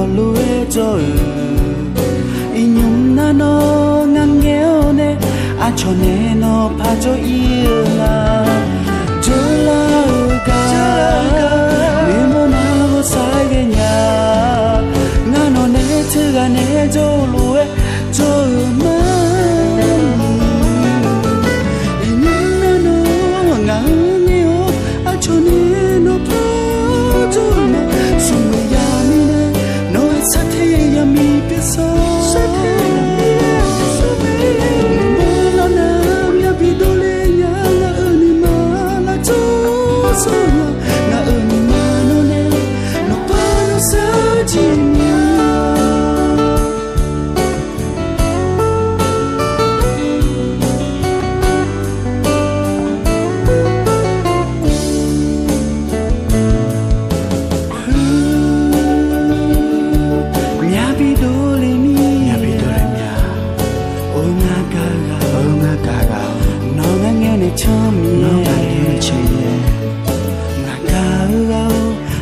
có lúa rồi in nhung na nó ngang nghèo nè à cho nè nó pa cho yêu là cho là cả vì muốn nào sai cái nhà ngã nó nè thứ cái nè cho lúa cho mà in nhung na nó ngang nghèo à cho nè nó pa cho mà sung ya mi nè nói sát thế ya mi biết sao sát thế ya mi biết sao mê lo nam ya bi do le ya la ơn mà la cho so na ơn mà nó nè nó pa nó sa chi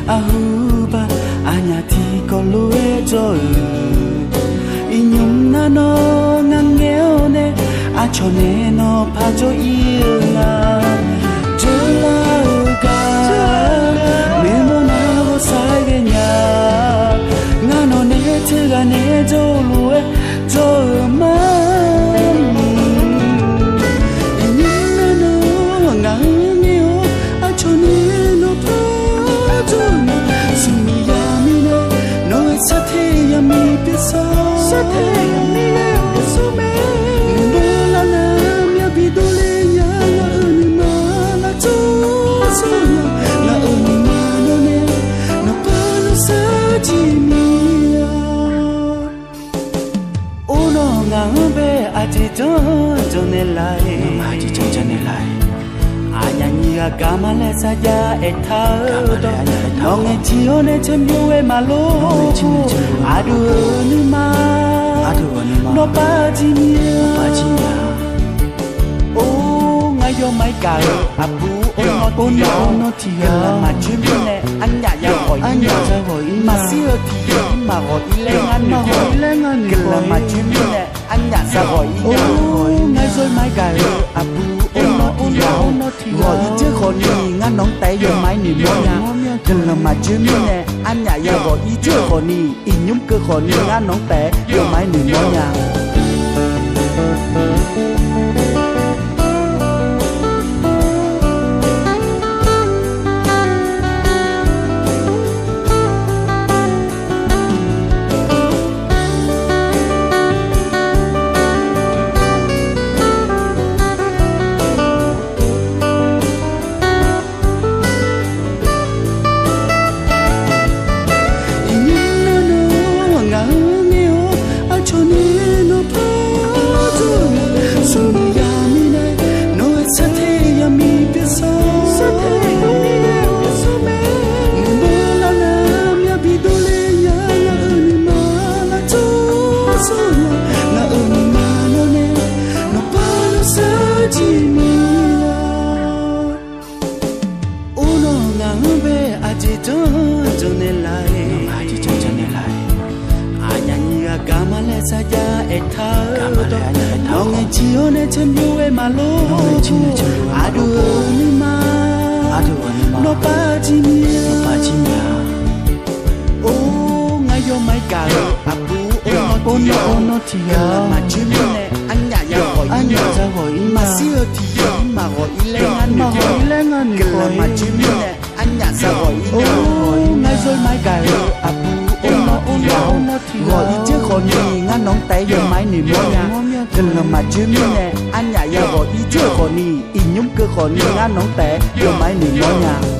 ahuba anya thì có lúa rồi in nhung na nó ngang nghèo nè à cho nè nó pa cho yêu là cho là cả nếu muốn nào sai cái nhà ngã nó nè thứ cái nè cho lúa cho mà in nhung na nó ngang nghèo à cho nè nó sát thế ya mi biết sao sát thế ya mi biết sao mê bơ la nam ya bi do le ya la ơn mà la cho so la ơn mà nó nè nó pa nó sa chi mi ya ô nó ngang về a chi cho nên lại mà chi cho nên lại nhà cama le sa ya etha no nge chio ne chemyo e malo adu ni ma no pa ji nya o ngai yo mai ka abu o no ti ya ma chimbi ne anya ya hoi ma sio ti ma hoi le ngan ke la ma chimbi ne anya sa hoi ngai rồi mai ka abu nó gọi chứ còn đi ngăn nóng tay vô máy nỉ mua nhà cần là mà chứ mi nè anh nhà ya gọi chứ còn đi in nhúng cơ còn đi ngăn nóng tay vô máy nỉ mua nhà saja etha no nge chio ne chemyo e malo adu ni ma no pa ji nya o ngai yo mai ka abu o no ti ya ma chimbi ne anya ya hoi ma sio ti ma hoi le ngan ke la ma chimbi ne anya sa hoi ngai rồi mai ka abu nó gọi chứ còn đi ngăn nóng tay vô máy nỉ mua nhà cần là mà chứ mi nè anh nhà ya gọi chứ còn đi in nhúng cơ còn đi ngăn nóng tay vô máy nỉ mua nhà